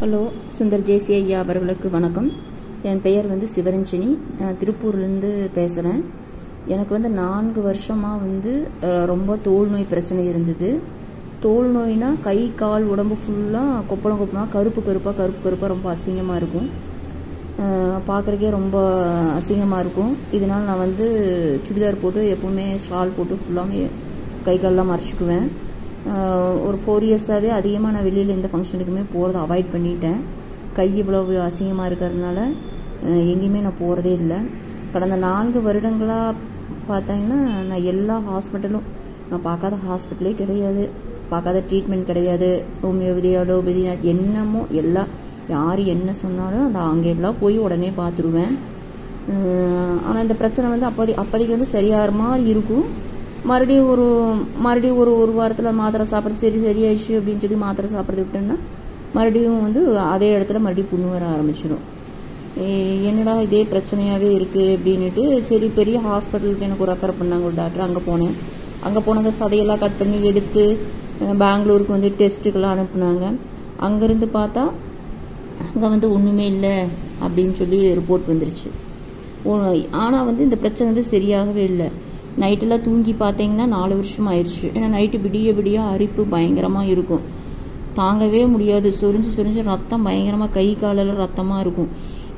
Hello, Sundar ஜேசி ஐயா அவர்களுக்கு வணக்கம். என் பெயர் சிவரஞ்சனி. திருப்பூர்லேருந்து பேசுகிறேன். எனக்கு 4 வருஷமாக ரொம்ப தோல் நோய் பிரச்சனை இருந்தது. தோல் நோய்னா கை கால் உடம்பு ஃபுல்லாக கொப்பளமாக கருப்பு கருப்பாக ரொம்ப அசிங்கமாக இருக்கும். பார்க்குறக்கே ரொம்ப அசிங்கமாக இருக்கும். இதனால் நான் சுடிதார் போட்டு எப்போவுமே ஷால் போட்டு ஃபுல்லாமே கை காலெலாம் மறைச்சிக்குவேன். ஒரு 4 இயர்ஸாகவே அதிகமாக நான் வெளியில் எந்த ஃபங்க்ஷனுக்குமே போகிறத அவாய்ட் பண்ணிட்டேன். கை இவ்வளவு அசிங்கமாக இருக்கிறதுனால எங்கேயுமே நான் போகிறதே இல்லை. கடந்த 4 வருடங்களாக பார்த்தாங்கன்னா நான் எல்லா ஹாஸ்பிட்டலும், நான் பார்க்காத ஹாஸ்பிட்டலே கிடையாது, பார்க்காத ட்ரீட்மெண்ட் கிடையாது. ஹோமியோபதி அலோபதி என்னமோ எல்லாம் யார் என்ன சொன்னாலும் அங்கே எல்லாம் போய் உடனே பார்த்துருவேன். ஆனால் இந்த பிரச்சனை அப்போதைக்கு சரியாகிற மாதிரி இருக்கும். மறுபடியும் ஒரு வாரத்தில் மாத்திரை சாப்பிட்றது சரியாயிடுச்சு அப்படின்னு சொல்லி மாத்திரை சாப்பிட்றது விட்டோன்னா மறுபடியும் அதே இடத்துல மறுபடியும் புண்ணு வர ஆரம்பிச்சிடும். என்னடா இதே பிரச்சனையாகவே இருக்குது அப்படின்ட்டு சரி பெரிய ஹாஸ்பிட்டலுக்கு எனக்கு ரெஃபர் பண்ணாங்க ஒரு டாக்டர். அங்கே போனதை சதையெல்லாம் கட் பண்ணி எடுத்து பெங்களூருக்கு டெஸ்ட்டுக்கெல்லாம் அனுப்புனாங்க. அங்கேருந்து பார்த்தா அங்கே ஒன்றுமே இல்லை அப்படின்னு சொல்லி ரிப்போர்ட் வந்துருச்சு. ஆனால் இந்த பிரச்சனை சரியாகவே இல்லை. நைட்டெல்லாம் தூங்கி பார்த்தீங்கன்னா 4 வருஷம் ஆயிடுச்சு. ஏன்னா நைட்டு விடிய அரிப்பு பயங்கரமாக இருக்கும், தாங்கவே முடியாது. சொரிஞ்சு ரத்தம் பயங்கரமாக கை காலெல்லாம் ரத்தமாக இருக்கும்.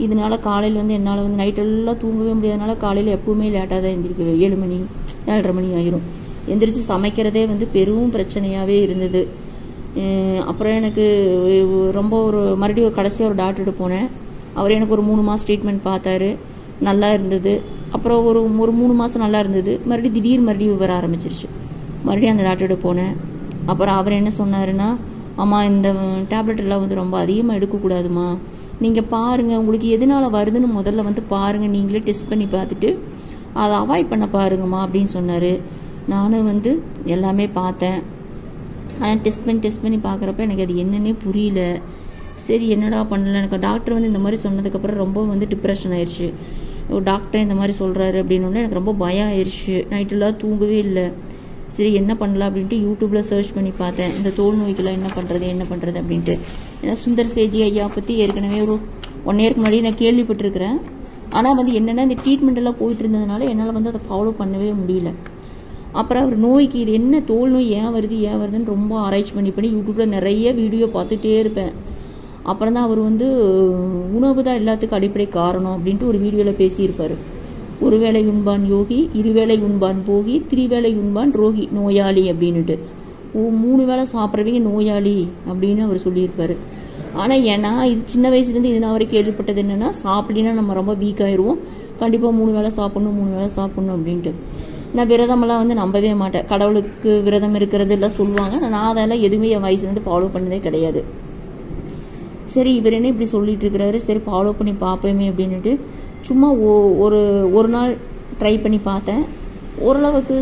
இதனால காலையில் என்னால் நைட்டெல்லாம் தூங்கவே முடியாதனால காலையில் எப்பவுமே லேட்டாக தான் எந்திரிக்குவேன். 7 மணி 7:30 மணி ஆயிரும். எந்திரிச்சு சமைக்கிறதே பெரும் பிரச்சனையாகவே இருந்தது. அப்புறம் எனக்கு ரொம்ப மறுபடியும் கடைசியாக ஒரு டாக்டர்கிட்ட போனேன். அவர் எனக்கு ஒரு 3 மாதம் ட்ரீட்மெண்ட் பார்த்தாரு, நல்லா இருந்தது. அப்புறம் ஒரு 3 மாதம் நல்லா இருந்தது. மறுபடியும் வர ஆரம்பிச்சிருச்சு. மறுபடியும் அந்த டாக்டர்கிட்ட போனேன். அப்புறம் அவர் என்ன சொன்னாருன்னா, அம்மா இந்த டேப்லெட் எல்லாம் ரொம்ப அதிகமாக எடுக்கக்கூடாதுமா, நீங்கள் பாருங்கள் உங்களுக்கு எதனால் வருதுன்னு முதல்ல பாருங்கள், நீங்களே டெஸ்ட் பண்ணி பார்த்துட்டு அதை அவாய்ட் பண்ண பாருங்கம்மா அப்படின்னு சொன்னார். நானும் எல்லாமே பார்த்தேன். ஆனால் டெஸ்ட் பண்ணி பார்க்குறப்ப எனக்கு அது என்னன்னே புரியல. சரி என்னடா பண்ணல. எனக்கு டாக்டர் இந்த மாதிரி சொன்னதுக்கப்புறம் ரொம்ப டிப்ரெஷன் ஆயிடுச்சு. டாக்டர் இந்த மாதிரி சொல்கிறாரு அப்படின்னு எனக்கு ரொம்ப பயம் ஆயிடுச்சு. நைட்டெல்லாம் தூங்கவே இல்லை. சரி என்ன பண்ணலாம் அப்படின்ட்டு யூடியூப்பில் சர்ச் பண்ணி பார்த்தேன், இந்த தோல் நோய்க்கெல்லாம் என்ன பண்ணுறது அப்படின்ட்டு. ஏன்னா சுந்தர் சேஜி ஐயா பற்றி ஏற்கனவே ஒரு 1 இயருக்கு முன்னாடி நான் கேள்விப்பட்டிருக்கிறேன். ஆனால் என்னென்னா இந்த ட்ரீட்மெண்ட் எல்லாம் போயிட்டு இருந்ததுனால என்னால் அதை ஃபாலோ பண்ணவே முடியல. அப்புறம் அவர் நோய்க்கு இது என்ன தோல் நோய் ஏன் வருதுன்னு ரொம்ப ஆராய்ச்சி பண்ணி யூடியூப்பில் நிறைய வீடியோ பார்த்துட்டே இருப்பேன். அப்புறம் தான் அவர் உணவு தான் எல்லாத்துக்கும் அடிப்படை காரணம் அப்படின்ட்டு ஒரு வீடியோவில் பேசியிருப்பார். 1 வேளை உண்பான் யோகி, 2 வேளை உண்பான் போகி, 3 வேளை உண்பான் ரோகி, நோயாளி அப்படின்னுட்டு. 3 வேளை சாப்பிட்றவங்க நோயாளி அப்படின்னு அவர் சொல்லியிருப்பார். ஆனால் ஏன்னா இது சின்ன வயசுலேருந்து இது நான் வரை கேள்விப்பட்டது என்னென்னா, சாப்பிட்டீங்கன்னா நம்ம ரொம்ப வீக் ஆயிடுவோம், கண்டிப்பாக 3 வேளை சாப்பிட்ணும் அப்படின்ட்டு. நான் விரதமெல்லாம் நம்பவே மாட்டேன். கடவுளுக்கு விரதம் இருக்கிறது எல்லாம் சொல்லுவாங்க. நான் அதெல்லாம் எதுவுமே என் வயசுலேருந்து ஃபாலோ பண்ணதே கிடையாது. சரி இவர் என்ன இப்படி சொல்லிட்டு இருக்கிறாரு, சரி ஃபாலோ பண்ணி பார்ப்போமே அப்படின்ட்டு சும்மா ஒரு நாள் ட்ரை பண்ணி பார்த்தேன். ஓரளவுக்கு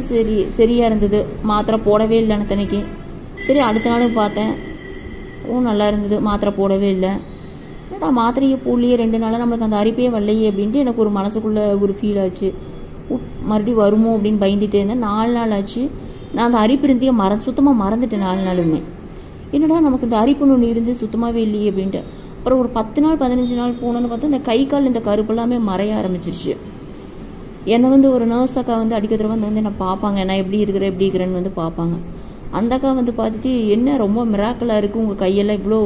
சரியாக இருந்தது. மாத்திரை போடவே இல்லை அன்னைக்கு. சரி அடுத்த நாளும் பார்த்தேன், நல்லா இருந்தது. மாத்திரை போடவே இல்லை. நான் மாத்திரையை போடலையே 2 நாளாக நம்மளுக்கு அந்த அரிப்பே வரலையே அப்படின்ட்டு எனக்கு ஒரு மனசுக்குள்ளே ஒரு ஃபீல் ஆச்சு. மறுபடியும் வருமோ அப்படின்னு பயந்துகிட்டே இருந்தேன். 4 நாள் ஆச்சு. நான் அந்த அரிப்பு இருந்தே சுத்தமாக மறந்துட்டேன். 4 நாளுமே என்னடா நமக்கு இந்த அரிப்பு ஒன்று இருந்து சுத்தமாகவே இல்லையே அப்படின்ட்டு. அப்புறம் ஒரு 10 நாள் 15 நாள் போனோன்னு பார்த்தா இந்த கை கால் இந்த கருப்பு எல்லாமே மறைய ஆரம்பிச்சிருச்சு. என்னை ஒரு நர்ஸ் அக்கா அடிக்க தடவை என்னை பார்ப்பாங்க, நான் எப்படி இருக்கிறேன்னு பார்ப்பாங்க. அந்த அக்கா பார்த்துட்டு என்ன ரொம்ப மிராக்கலாக இருக்குது, உங்கள் கையெல்லாம் இவ்வளோ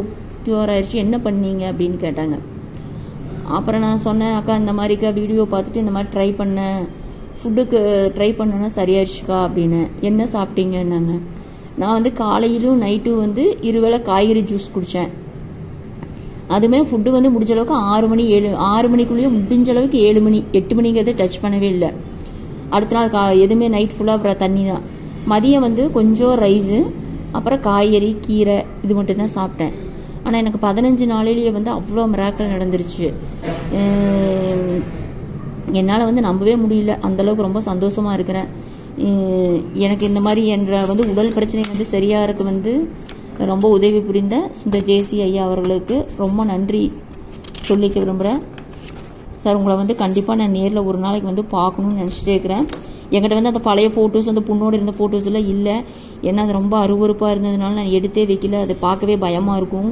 க்யூர் ஆயிடுச்சு, என்ன பண்ணீங்க அப்படின்னு கேட்டாங்க. அப்புறம் நான் சொன்னேன், அக்கா இந்த மாதிரிக்கா வீடியோ பார்த்துட்டு இந்த மாதிரி ட்ரை பண்ணேன், ஃபுட்டுக்கு ட்ரை பண்ணேன்னா சரியாயிடுச்சுக்கா அப்படின்னு. என்ன சாப்பிட்டீங்கன்னாங்க. நான் காலையிலும் நைட்டும் 2 வேளை காய்கறி ஜூஸ் குடித்தேன். அதுவுமே ஃபுட்டு முடிஞ்ச அளவுக்கு 6 மணிக்குள்ளேயே முடிஞ்ச அளவுக்கு 7 மணி 8 மணிங்கிறத டச் பண்ணவே இல்லை. அடுத்த நாள் எதுவுமே நைட் ஃபுல்லாக அப்புறம் தண்ணி தான். மதியம் கொஞ்சம் ரைஸு, அப்புறம் காய்கறி கீரை இது மட்டும்தான் சாப்பிட்டேன். ஆனால் எனக்கு 15 நாளிலேயே அவ்வளோ மிராக்கல் நடந்துருச்சு. என்னால் நம்பவே முடியல. அந்தளவுக்கு ரொம்ப சந்தோஷமாக இருக்கிறேன். எனக்கு இந்த மாதிரி என்ற உடல் பிரச்சனை சரியாகிறதுக்கு ரொம்ப உதவி புரிந்த சுந்தர் ஜேசி ஐயா அவர்களுக்கு ரொம்ப நன்றி சொல்லிக்க விரும்புகிறேன். சார் உங்களை கண்டிப்பாக நான் நேரில் ஒரு நாளைக்கு பார்க்கணுன்னு நினச்சிட்டே இருக்கிறேன். என்கிட்ட அந்த பழைய ஃபோட்டோஸ் அந்த பொண்ணோடு இருந்த ஃபோட்டோஸ் எல்லாம் இல்லை. ஏன்னா அது ரொம்ப அருவருப்பாக இருந்ததுனால நான் எடுத்தே வைக்கல. அதை பார்க்கவே பயமாக இருக்கும்.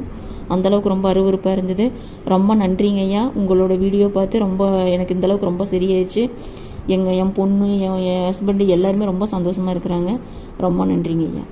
அந்தளவுக்கு ரொம்ப அருவருப்பாக இருந்தது. ரொம்ப நன்றிங்க ஐயா. உங்களோட வீடியோ பார்த்து ரொம்ப எனக்கு இந்தளவுக்கு ரொம்ப சரியாயிடுச்சு. என் பொண்ணு, என் ஹஸ்பண்டு எல்லாருமே ரொம்ப சந்தோஷமாக இருக்கிறாங்க. ரொம்ப நன்றிங்க ஐயா.